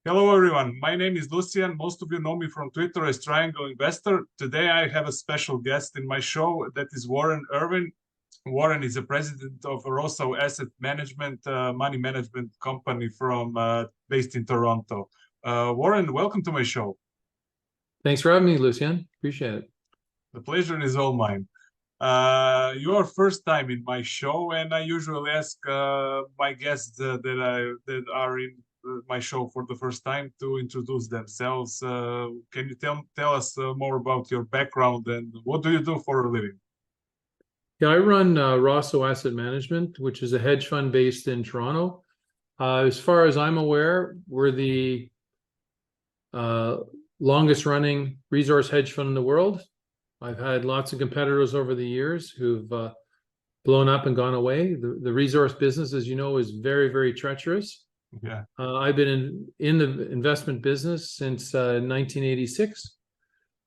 Hello, everyone. My name is Lucian. Most of you know me from Twitter as Triangle Investor. Today, I have a special guest in my show. That is Warren Irwin. Warren is the president of Rosseau Asset Management, money management company based in Toronto. Warren, welcome to my show. Thanks for having me, Lucian. Appreciate it. The pleasure is all mine. Your first time in my show, and I usually ask my guests that are in my show for the first time to introduce themselves. Can you tell us more about your background and what do you do for a living? Yeah, I run Rosseau Asset Management, which is a hedge fund based in Toronto. As far as I'm aware, we're the longest running resource hedge fund in the world. I've had lots of competitors over the years who've blown up and gone away. The resource business, as you know, is very, very treacherous. Yeah. I've been in the investment business since 1986.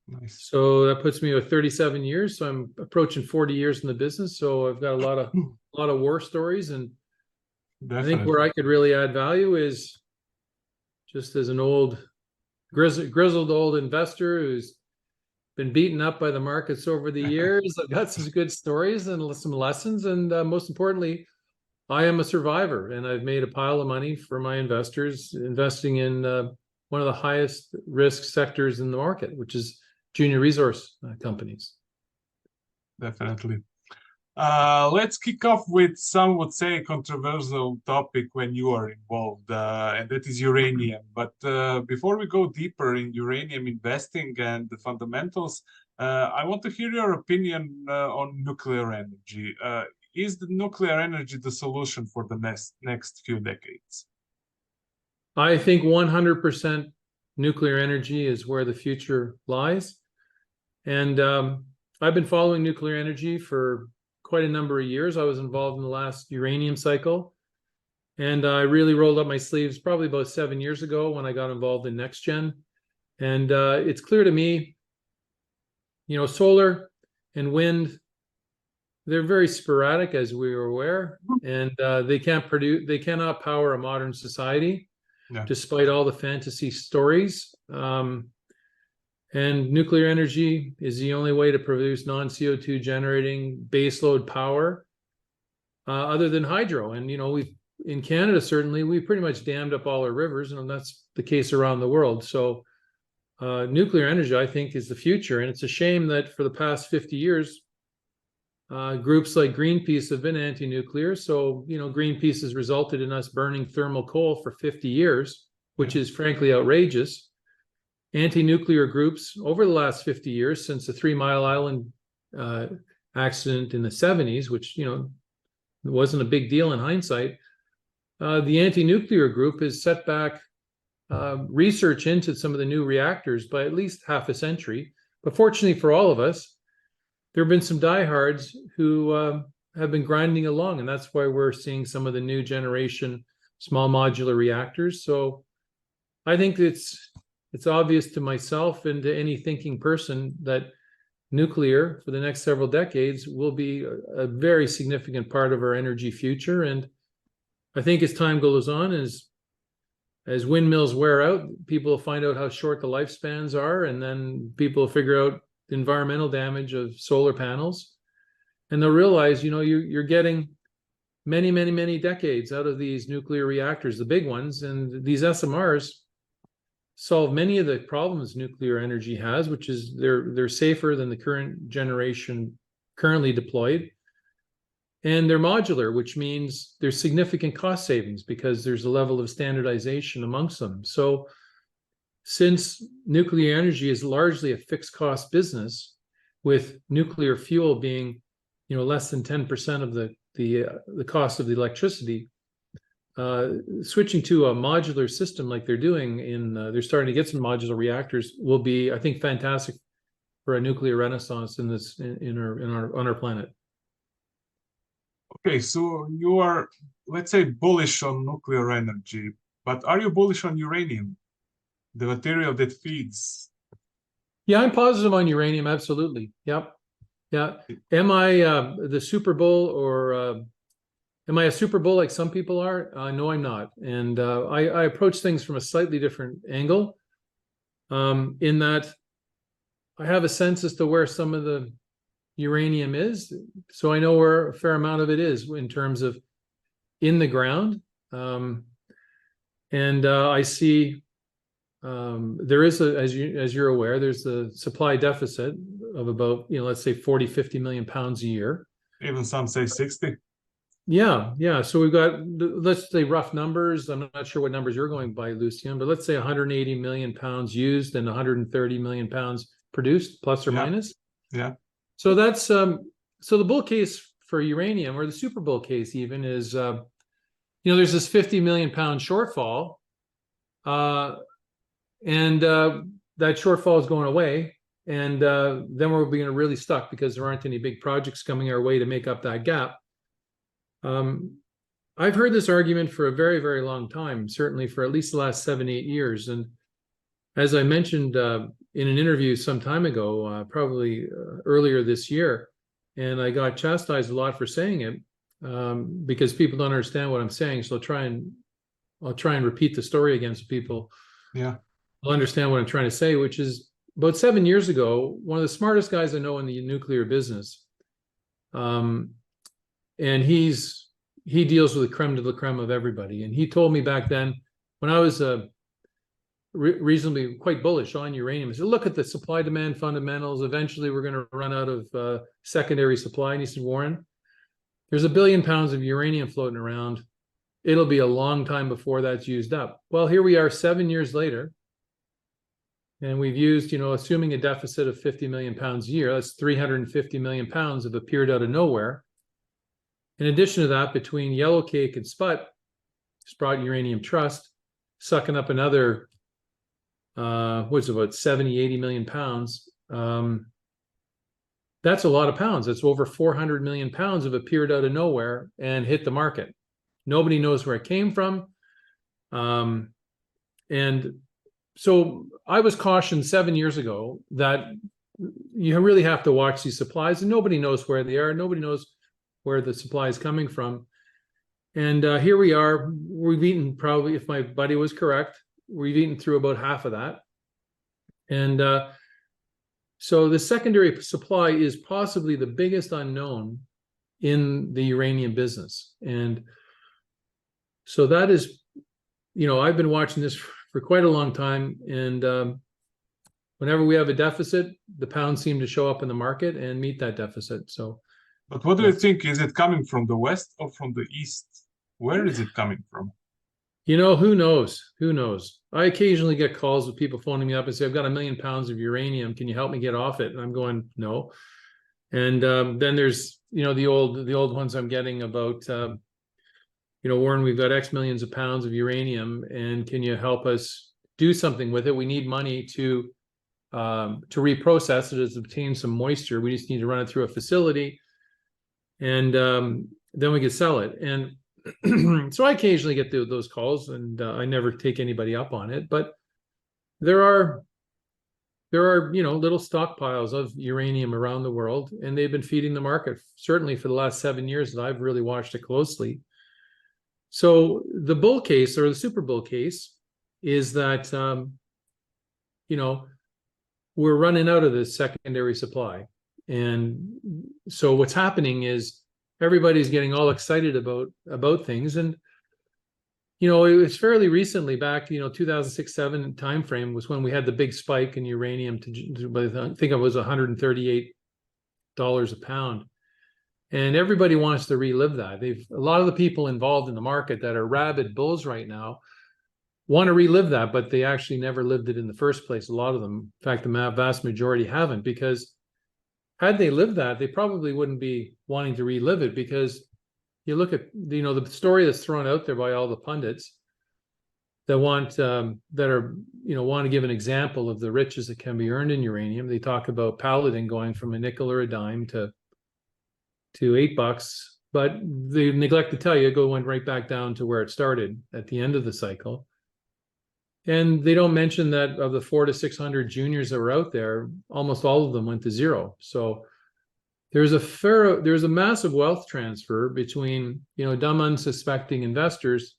Nice. So that puts me with 37 years. So I'm approaching 40 years in the business. So I've got a lot of war stories, and Definitely. I think where I could really add value is just as an old grizzled old investor who's been beaten up by the markets over the years. I've got some good stories and some lessons, and most importantly, I am a survivor, and I've made a pile of money for my investors investing in one of the highest risk sectors in the market, which is junior resource companies. Definitely. Let's kick off with some would say controversial topic when you are involved, and that is uranium. But before we go deeper in uranium investing and the fundamentals, I want to hear your opinion on nuclear energy. Is the nuclear energy the solution for the next few decades? I think 100% nuclear energy is where the future lies. And I've been following nuclear energy for quite a number of years. I was involved in the last uranium cycle, and I really rolled up my sleeves probably about 7 years ago when I got involved in NextGen. And it's clear to me, solar and wind, they're very sporadic, as we are aware, and they cannot power a modern society, despite all the fantasy stories. And nuclear energy is the only way to produce non-CO2 generating baseload power, other than hydro. And in Canada, certainly, we pretty much dammed up all our rivers, and that's the case around the world. So nuclear energy, I think, is the future. And it's a shame that for the past 50 years, groups like Greenpeace have been anti-nuclear. So, Greenpeace has resulted in us burning thermal coal for 50 years, which is frankly outrageous. Anti-nuclear groups over the last 50 years, since the 3 Mile Island accident in the 70s, which, wasn't a big deal in hindsight, the anti-nuclear group has set back research into some of the new reactors by at least half a century. But fortunately for all of us, there have been some diehards who have been grinding along, and that's why we're seeing some of the new generation small modular reactors. So I think it's obvious to myself and to any thinking person that nuclear for the next several decades will be a very significant part of our energy future. And I think as time goes on, as windmills wear out, people will find out how short the lifespans are, and then people will figure out the environmental damage of solar panels, and they'll realize, you're getting many, many, many decades out of these nuclear reactors, the big ones, and these SMRs solve many of the problems nuclear energy has, which is they're safer than the current generation currently deployed, and they're modular, which means there's significant cost savings because there's a level of standardization amongst them. So since nuclear energy is largely a fixed cost business, with nuclear fuel being, less than 10% of the cost of the electricity, switching to a modular system like they're doing they're starting to get some modular reactors will be, I think, fantastic for a nuclear renaissance on our planet. Okay, so you are, let's say, bullish on nuclear energy, but are you bullish on uranium, the material that feeds? Yeah, I'm positive on uranium, absolutely. Yep. Yeah. Am I the super bull, or Am I a super bull like some people are? No, I'm not. And I approach things from a slightly different angle, in that I have a sense as to where some of the uranium is. So I know where a fair amount of it is in terms of in the ground. And I see there is as you're aware, there's a supply deficit of about, let's say 40, 50 million pounds a year. Even some say 60. Yeah. So we've got, let's say rough numbers. I'm not sure what numbers you're going by, Lucian, but let's say 180 million pounds used and 130 million pounds produced, plus or minus. Yeah. So that's so the bull case for uranium, or the super bull case even, is there's this 50 million pound shortfall, and that shortfall is going away, and then we're being really stuck because there aren't any big projects coming our way to make up that gap. I've heard this argument for a very, very long time, certainly for at least the last 7-8 years. And as I mentioned in an interview some time ago, probably earlier this year, and I got chastised a lot for saying it, because people don't understand what I'm saying. So I'll try and repeat the story again so people will understand what I'm trying to say, which is about 7 years ago, one of the smartest guys I know in the nuclear business, and he deals with the creme de la creme of everybody. And he told me back then, when I was reasonably quite bullish on uranium, he said, look at the supply demand fundamentals. Eventually, we're going to run out of secondary supply. And he said, Warren, there's 1 billion pounds of uranium floating around. It'll be a long time before that's used up. Well, here we are 7 years later. And we've used, assuming a deficit of 50 million pounds a year, that's 350 million pounds have appeared out of nowhere. In addition to that, between Yellowcake and Sput, Sprott Uranium Trust, sucking up another, what's it, about 70, 80 million pounds. That's a lot of pounds. That's over 400 million pounds have appeared out of nowhere and hit the market. Nobody knows where it came from. And so I was cautioned 7 years ago that you really have to watch these supplies, and nobody knows where they are. Nobody knows where the supply is coming from. And here we are. We've eaten, probably, if my buddy was correct, we've eaten through about half of that. And so the secondary supply is possibly the biggest unknown in the uranium business. And so that is, I've been watching this for quite a long time. And whenever we have a deficit, the pounds seem to show up in the market and meet that deficit. So, but what do you think? Is it coming from the west or from the east? Where is it coming from? Who knows? Who knows? I occasionally get calls with people phoning me up and say, I've got 1 million pounds of uranium. Can you help me get off it? And I'm going, no. And then there's, the old ones I'm getting about, Warren, we've got X millions of pounds of uranium, and can you help us do something with it? We need money to reprocess it, to obtain some moisture. We just need to run it through a facility, and then we can sell it. And so I occasionally get those calls, and I never take anybody up on it. But there are little stockpiles of uranium around the world, and they've been feeding the market certainly for the last 7 years that I've really watched it closely. So the bull case, or the super bull case, is that we're running out of the secondary supply. And so what's happening is everybody's getting all excited about things. And it was fairly recently, back 2006-07 timeframe was when we had the big spike in uranium I think it was $138 a pound. And everybody wants to relive that. A lot of the people involved in the market that are rabid bulls right now want to relive that, but they actually never lived it in the first place. A lot of them, in fact, the vast majority haven't, because had they lived that, they probably wouldn't be wanting to relive it. Because you look at the story that's thrown out there by all the pundits that want to give an example of the riches that can be earned in uranium. They talk about Paladin going from a nickel or a dime to $8, but they neglect to tell you it went right back down to where it started at the end of the cycle. And they don't mention that of the 400 to 600 juniors that were out there, almost all of them went to zero. So there's a massive wealth transfer between, dumb, unsuspecting investors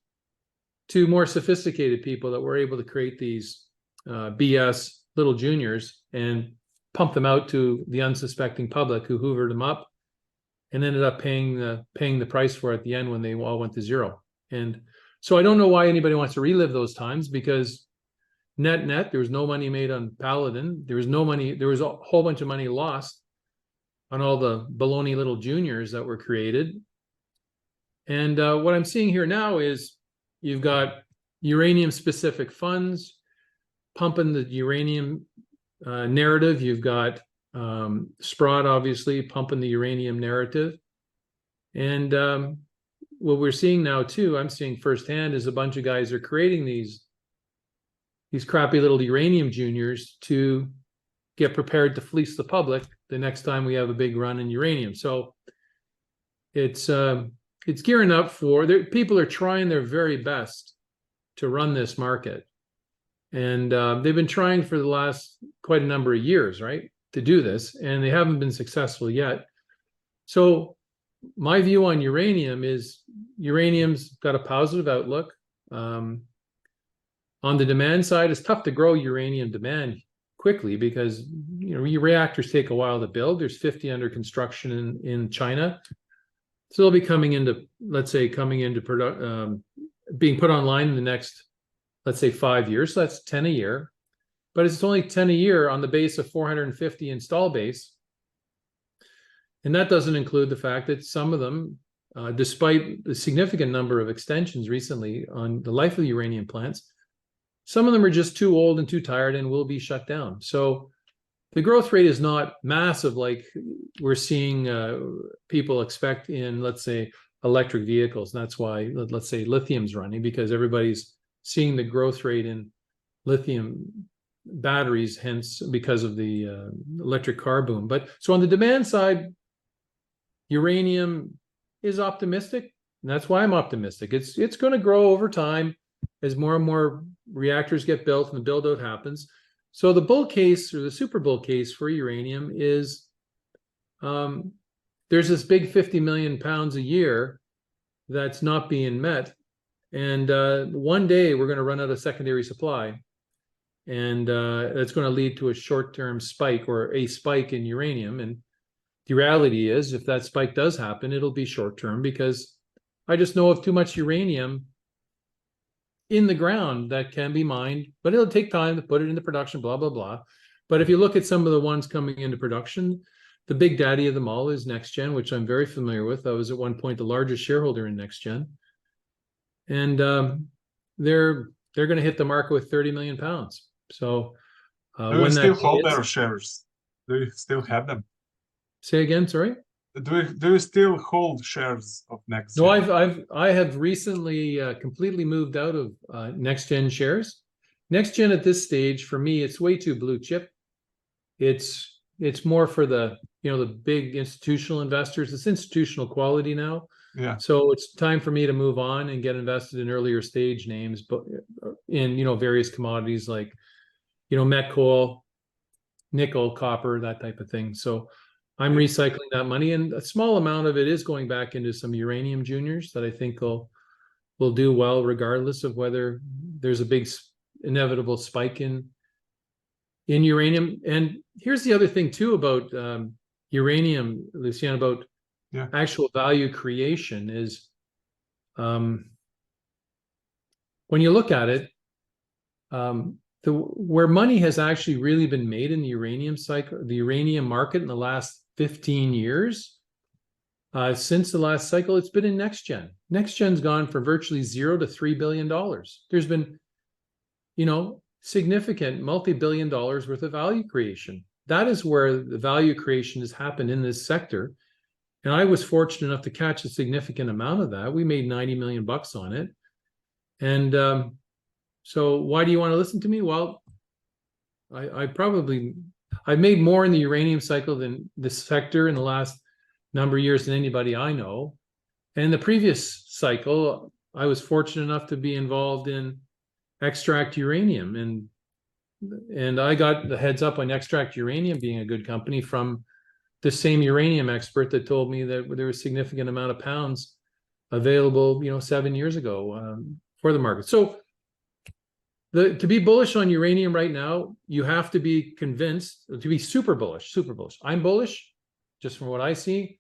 to more sophisticated people that were able to create these BS little juniors and pump them out to the unsuspecting public, who hoovered them up and ended up paying the price for it at the end when they all went to zero. And so I don't know why anybody wants to relive those times, because net, there was no money made on Paladin. There was no money. There was a whole bunch of money lost on all the baloney little juniors that were created. And what I'm seeing here now is you've got uranium specific funds pumping the uranium narrative. You've got Sprott, obviously, pumping the uranium narrative. And what we're seeing now, too, I'm seeing firsthand, is a bunch of guys are creating these crappy little uranium juniors to get prepared to fleece the public the next time we have a big run in uranium. So it's gearing up for, people are trying their very best to run this market. And they've been trying for the last quite a number of years, right, to do this, and they haven't been successful yet. So my view on uranium is uranium's got a positive outlook. On the demand side, it's tough to grow uranium demand quickly because your reactors take a while to build. There's 50 under construction in China. So they'll be coming into, let's say, being put online in the next, let's say, 5 years. So that's 10 a year. But it's only 10 a year on the base of 450 install base. And that doesn't include the fact that some of them, despite the significant number of extensions recently on the life of the uranium plants, some of them are just too old and too tired and will be shut down. So the growth rate is not massive like we're seeing people expect in, let's say, electric vehicles. And that's why, let's say, lithium's running, because everybody's seeing the growth rate in lithium batteries, hence because of the electric car boom. But so on the demand side, uranium is optimistic, and that's why I'm optimistic. It's going to grow over time as more and more reactors get built and the build out happens. So the bull case, or the super bull case for uranium, is there's this big 50 million pounds a year that's not being met, and one day we're going to run out of secondary supply, and that's going to lead to a short-term spike, or a spike in uranium. And the reality is, if that spike does happen, it'll be short-term, because I just know of too much uranium in the ground that can be mined, but it'll take time to put it into production, blah, blah, blah. But if you look at some of the ones coming into production, the big daddy of them all is NextGen, which I'm very familiar with. I was at one point the largest shareholder in NextGen. And they're going to hit the market with 30 million pounds. So do you still hold their shares? Do you still have them? Say again, sorry? Do you still hold shares of NextGen? No, I have recently completely moved out of NextGen shares. NextGen at this stage, for me, it's way too blue chip. It's more for the big institutional investors. It's institutional quality now. Yeah. So it's time for me to move on and get invested in earlier stage names, but in various commodities like met coal, nickel, copper, that type of thing. So I'm recycling that money, and a small amount of it is going back into some uranium juniors that I think will do well, regardless of whether there's a big inevitable spike in uranium. And here's the other thing too about uranium, Lucian, about actual value creation is when you look at it, where money has actually really been made in the uranium cycle, the uranium market in the last 15 years, since the last cycle, it's been in NextGen. NextGen's gone from virtually $0 to $3 billion. There's been, significant multi-billion dollars worth of value creation. That is where the value creation has happened in this sector. And I was fortunate enough to catch a significant amount of that. We made 90 million bucks on it. And so why do you want to listen to me? Well, I've made more in the uranium cycle than this sector in the last number of years than anybody I know. And in the previous cycle, I was fortunate enough to be involved in Extract Uranium. And I got the heads up on Extract Uranium being a good company from the same uranium expert that told me that there was a significant amount of pounds available, 7 years ago for the market. So to be bullish on uranium right now, you have to be convinced to be super bullish, super bullish. I'm bullish just from what I see,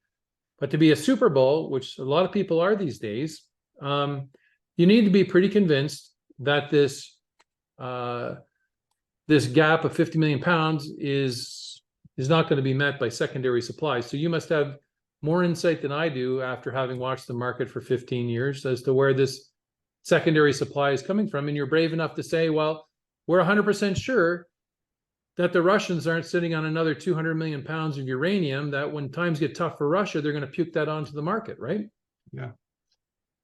but to be a super bull, which a lot of people are these days, you need to be pretty convinced that this gap of 50 million pounds is not going to be met by secondary supply. So you must have more insight than I do after having watched the market for 15 years as to where this secondary supply is coming from. And you're brave enough to say, well, we're 100% sure that the Russians aren't sitting on another 200 million pounds of uranium, that when times get tough for Russia, they're going to puke that onto the market, right? Yeah.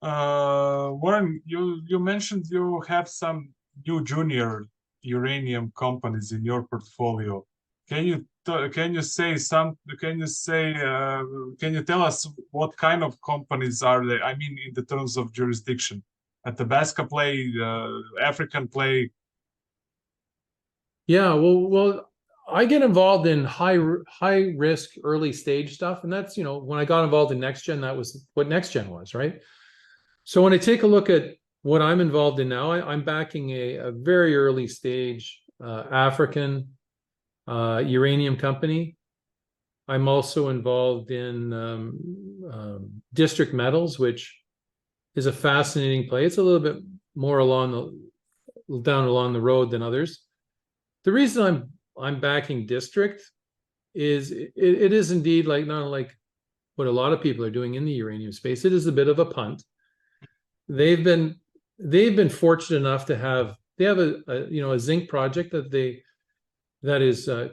Warren, you mentioned you have some new junior uranium companies in your portfolio. Can you tell us what kind of companies are they? I mean, in the terms of jurisdiction, Athabasca play, African play. Yeah, well, I get involved in high risk early stage stuff, and that's when I got involved in NextGen, that was what NextGen was, right? So when I take a look at what I'm involved in now, I'm backing a very early stage African uranium company. I'm also involved in District Metals, which is a fascinating play. It's a little bit more down along the road than others. The reason I'm backing District is it is indeed not like what a lot of people are doing in the uranium space. It is a bit of a punt. They've been fortunate enough to have a zinc project that is a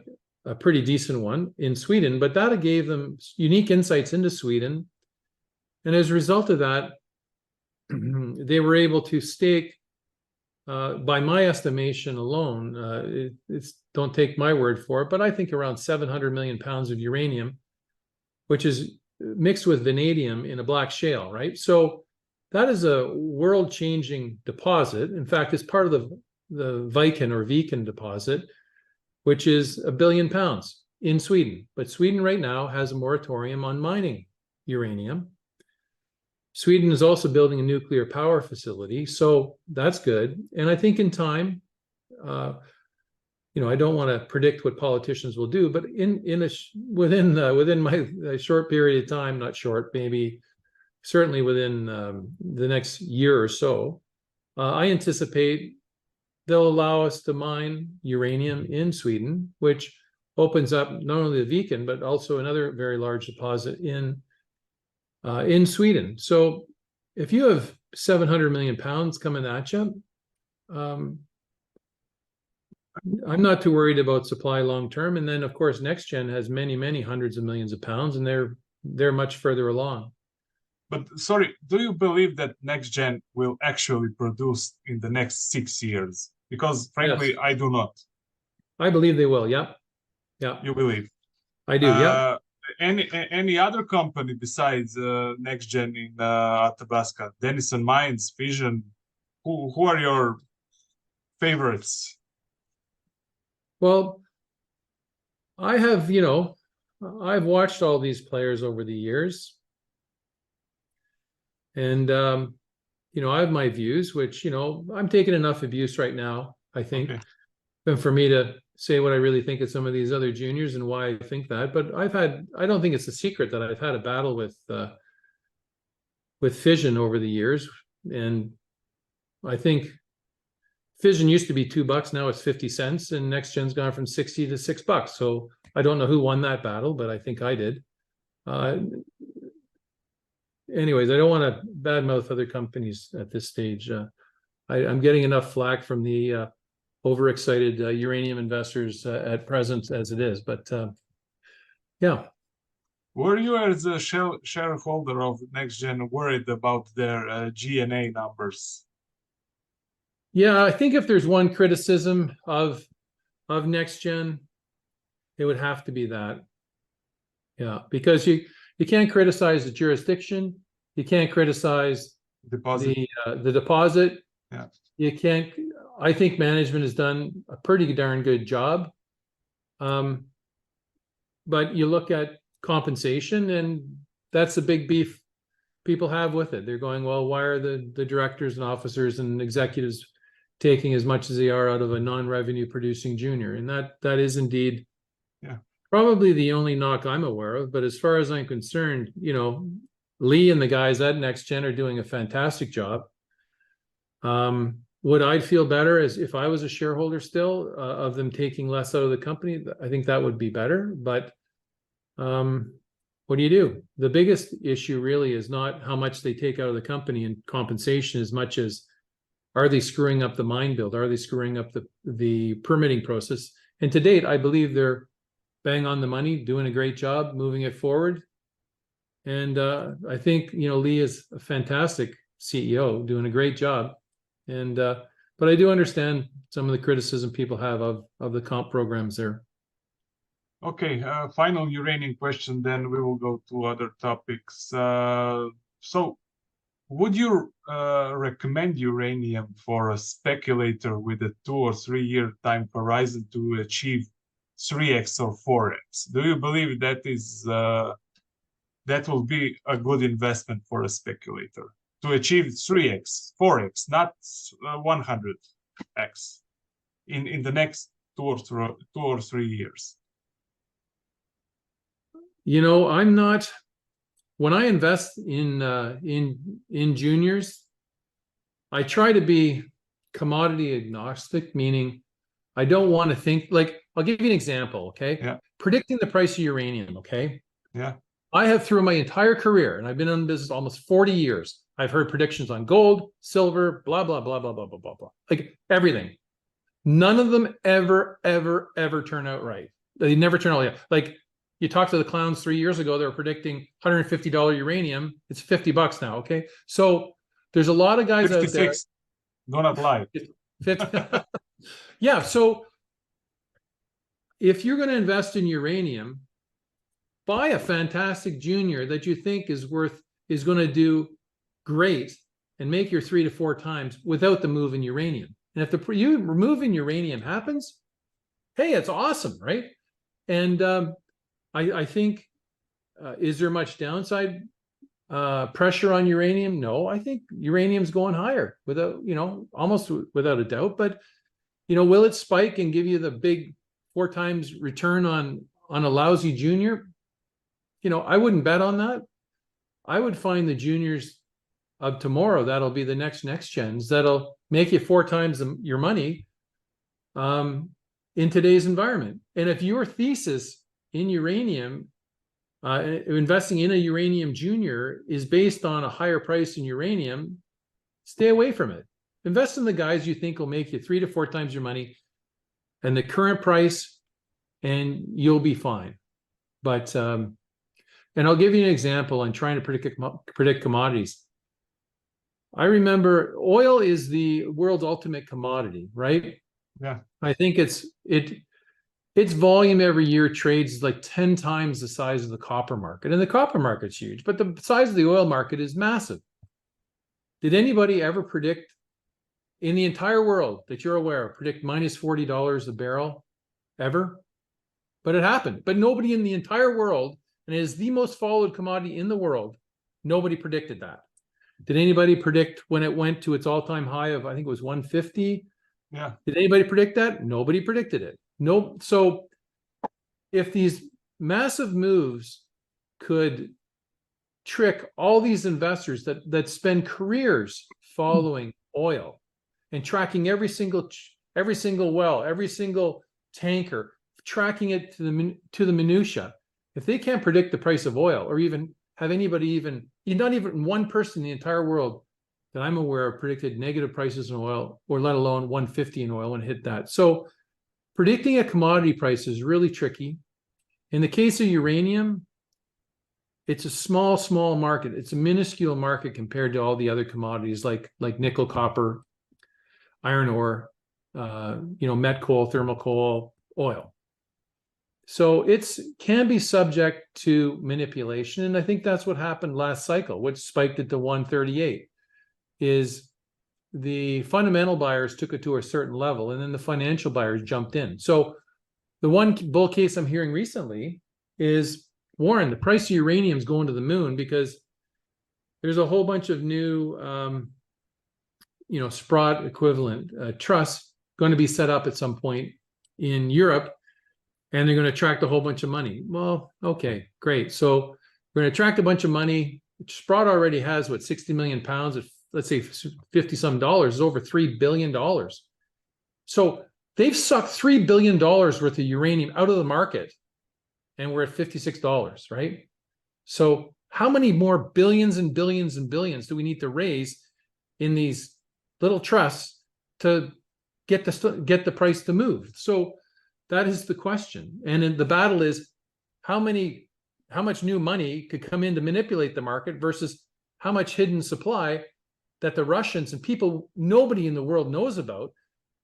pretty decent one in Sweden, but that gave them unique insights into Sweden, and as a result of that, they were able to stake, by my estimation alone, don't take my word for it, but I think around 700 million pounds of uranium, which is mixed with vanadium in a black shale, right? So that is a world-changing deposit. In fact, it's part of the Viken deposit, which is 1 billion pounds in Sweden. But Sweden right now has a moratorium on mining uranium. Sweden is also building a nuclear power facility, so that's good. And I think in time, I don't want to predict what politicians will do, but within my short period of time, not short, maybe certainly within the next year or so, I anticipate they'll allow us to mine uranium in Sweden, which opens up not only the Viken, but also another very large deposit in Sweden. So if you have 700 million pounds coming at you, I'm not too worried about supply long term. And then, of course, NextGen has many, many hundreds of millions of pounds, and they're much further along. But sorry, do you believe that NextGen will actually produce in the next 6 years? Because frankly, yes. I do not. I believe they will. Yeah. You believe? I do. Yeah. Any other company besides NextGen in Athabasca, Denison Mines, Fission? Who are your favorites? Well, I have, I've watched all these players over the years. And, I have my views, which, I'm taking enough abuse right now, I think, than for me to say what I really think of some of these other juniors and why I think that. But I don't think it's a secret that I've had a battle with Fission over the years. And I think Fission used to be $2, now it's 50 cents, and NextGen's gone from 60 to $6. So I don't know who won that battle, but I think I did. Anyways, I don't want to badmouth other companies at this stage. I'm getting enough flack from the overexcited uranium investors at present as it is, but yeah. Were you, as a shareholder of NextGen, worried about their G&A numbers? Yeah, I think if there's one criticism of NextGen, it would have to be that. Yeah, because you can't criticize the jurisdiction, you can't criticize the deposit. Yeah. You can't. I think management has done a pretty darn good job. But you look at compensation, and that's the big beef people have with it. They're going, well, why are the directors and officers and executives taking as much as they are out of a non-revenue producing junior? And that is indeed probably the only knock I'm aware of. But as far as I'm concerned, Lee and the guys at NextGen are doing a fantastic job. Would I feel better as if I was a shareholder still of them taking less out of the company? I think that would be better. But what do you do? The biggest issue really is not how much they take out of the company in compensation as much as, are they screwing up the mine build? Are they screwing up the permitting process? And to date, I believe they're bang on the money, doing a great job, moving it forward. And I think, Lee is a fantastic CEO, doing a great job. And but I do understand some of the criticism people have of the comp programs there. Okay, final uranium question, then we will go to other topics. So would you recommend uranium for a speculator with a 2 or 3 year time horizon to achieve 3x or 4x? Do you believe that is that will be a good investment for a speculator to achieve 3x, 4x, not 100x in the next 2 or 3 years? I'm not. When I invest in juniors, I try to be commodity agnostic, meaning I don't want to think like, I'll give you an example, okay? Yeah. Predicting the price of uranium, okay? Yeah. I have through my entire career, and I've been in business almost 40 years, I've heard predictions on gold, silver, blah, blah, blah, blah, blah, blah, blah, blah. Like everything. None of them ever, ever, ever turn out right. They never turn out right. Like, you talked to the clowns 3 years ago, they were predicting $150 uranium. It's $50 now, okay? So there's a lot of guys 56. out there. Do not lie. 50. Yeah, so if you're going to invest in uranium, buy a fantastic junior that you think is going to do great and make your 3 to 4 times without the move in uranium. And if the move in uranium happens, hey, it's awesome, right? And I think, is there much downside pressure on uranium? No, I think uranium's going higher without, almost without a doubt. But, will it spike and give you the big 4 times return on a lousy junior? I wouldn't bet on that. I would find the juniors of tomorrow that'll be the next gens that'll make you 4 times your money in today's environment. And if your thesis in uranium, investing in a uranium junior is based on a higher price in uranium, stay away from it. Invest in the guys you think will make you 3 to 4 times your money and the current price, and you'll be fine. But and I'll give you an example on trying to predict commodities. I remember oil is the world's ultimate commodity, right? Yeah. I think its volume every year trades like 10 times the size of the copper market. And the copper market's huge, but the size of the oil market is massive. Did anybody ever predict in the entire world that you're aware of, predict minus $40 a barrel ever? But it happened. But nobody in the entire world, and it is the most followed commodity in the world, nobody predicted that. Did anybody predict when it went to its all-time high of, I think it was 150? Yeah. Did anybody predict that? Nobody predicted it. No. So if these massive moves could trick all these investors that spend careers following oil and tracking every single well, every single tanker, tracking it to the minutia, if they can't predict the price of oil, or even have anybody not even one person in the entire world that I'm aware of predicted negative prices in oil, or let alone 150 in oil, and hit that. So predicting a commodity price is really tricky. In the case of uranium, it's a small market. It's a minuscule market compared to all the other commodities like nickel, copper, iron ore, met coal, thermal coal, oil. So it's can be subject to manipulation. And I think that's what happened last cycle, which spiked it to 138, is the fundamental buyers took it to a certain level, and then the financial buyers jumped in. So the one bull case I'm hearing recently is Warren, the price of uranium is going to the moon because there's a whole bunch of new, Sprott equivalent trusts going to be set up at some point in Europe, and they're going to attract a whole bunch of money. Well, okay, great. So we're going to attract a bunch of money. Sprott already has, 60 million pounds at, let's say, 50 some dollars, is over $3 billion. So they've sucked $3 billion worth of uranium out of the market, and we're at $56, right? So how many more billions and billions and billions do we need to raise in these little trusts to get the price to move? So that is the question. And the battle is how much new money could come in to manipulate the market versus how much hidden supply that the Russians and people nobody in the world knows about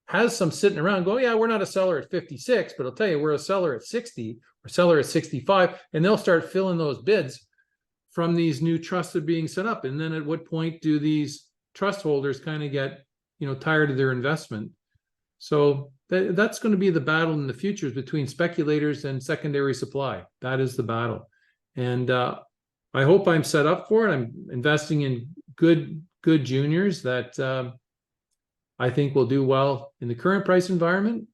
has some sitting around going, yeah, we're not a seller at 56, but I'll tell you, we're a seller at 60, or seller at 65, and they'll start filling those bids from these new trusts that are being set up. And then at what point do these trust holders kind of get, tired of their investment? So that's going to be the battle in the futures between speculators and secondary supply. That is the battle. And I hope I'm set up for it. I'm investing in good juniors that I think will do well in the current price environment.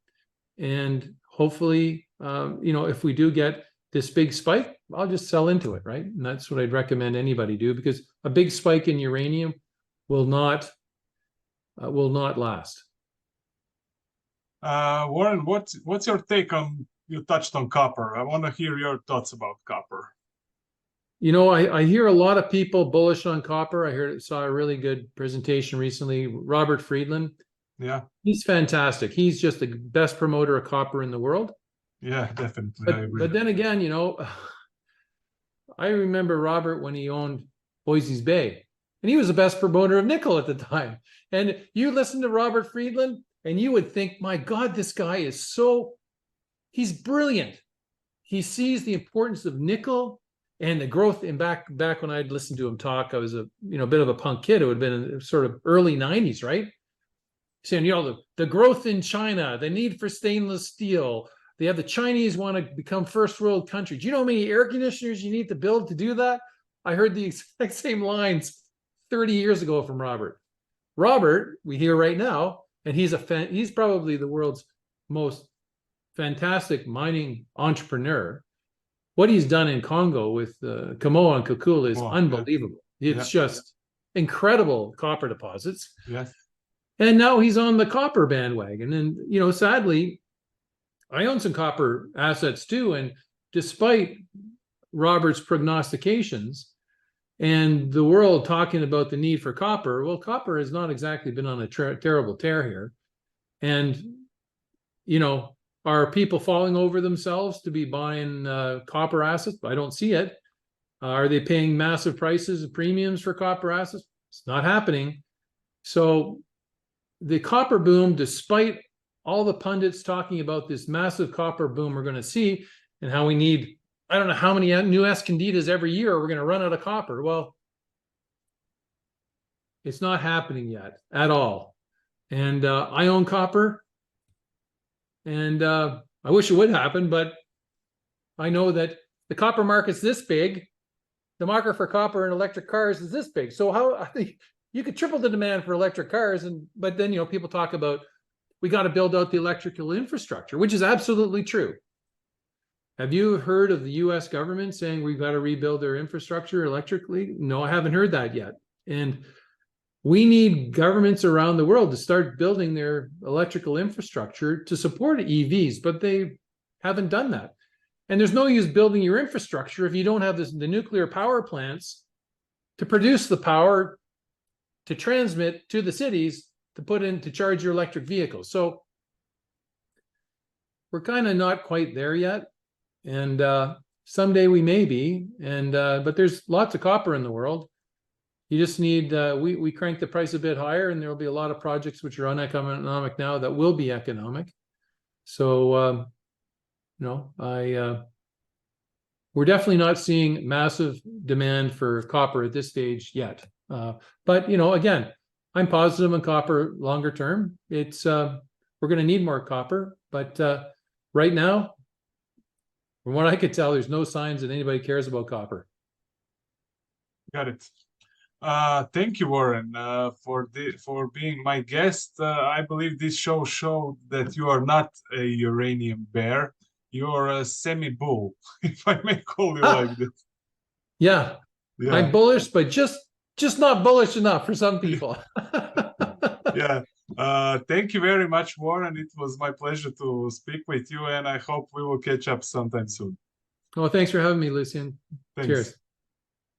And hopefully, if we do get this big spike, I'll just sell into it, right? And that's what I'd recommend anybody do, because a big spike in uranium will not last. Warren, what's your take on, you touched on copper. I want to hear your thoughts about copper. I hear a lot of people bullish on copper. Saw a really good presentation recently. Robert Friedland. Yeah. He's fantastic. He's just the best promoter of copper in the world. Yeah, definitely. I agree. But then again, I remember Robert when he owned Boise's Bay, and he was the best promoter of nickel at the time. And you listen to Robert Friedland, and you would think, my God, this guy he's brilliant. He sees the importance of nickel and the growth. And back when I'd listened to him talk, I was a bit of a punk kid. It would have been in sort of early 90s, right? Saying, the growth in China, the need for stainless steel. They have the Chinese want to become first world country. Do you know how many air conditioners you need to build to do that? I heard the exact same lines 30 years ago from Robert. Robert, we hear right now, and he's probably the world's most fantastic mining entrepreneur. What he's done in Congo with Kamoa and Kakula is unbelievable. Yeah. It's just incredible copper deposits. Yes. And now he's on the copper bandwagon. And, sadly, I own some copper assets too. And despite Robert's prognostications and the world talking about the need for copper, well, copper has not exactly been on a terrible tear here. And, are people falling over themselves to be buying copper assets? I don't see it. Are they paying massive prices and premiums for copper assets? It's not happening. So the copper boom, despite all the pundits talking about this massive copper boom we're going to see, and how we need, I don't know how many new Escondidas every year we're going to run out of copper. Well, it's not happening yet at all. And I own copper, and I wish it would happen, but I know that the copper market's this big. The market for copper and electric cars is this big. So how I think you could triple the demand for electric cars, but then people talk about we got to build out the electrical infrastructure, which is absolutely true. Have you heard of the U.S. government saying we've got to rebuild their infrastructure electrically? No, I haven't heard that yet. And we need governments around the world to start building their electrical infrastructure to support EVs, but they haven't done that. And there's no use building your infrastructure if you don't have the nuclear power plants to produce the power to transmit to the cities to put in to charge your electric vehicles. So we're kind of not quite there yet. And someday we may be. And but there's lots of copper in the world. You just need, we crank the price a bit higher, and there will be a lot of projects which are uneconomic now that will be economic. So, we're definitely not seeing massive demand for copper at this stage yet. But, again, I'm positive on copper longer term. It's, we're going to need more copper, but right now, From what I could tell, there's no signs that anybody cares about copper. Got it. Thank you, Warren, for being my guest. I believe this show showed that you are not a uranium bear. You are a semi-bull, if I may call you like this. Yeah, Yeah. I'm bullish, but just not bullish enough for some people. Yeah. Thank you very much, Warren. It was my pleasure to speak with you, and I hope we will catch up sometime soon. Oh, thanks for having me, Lucian. Thanks. Cheers.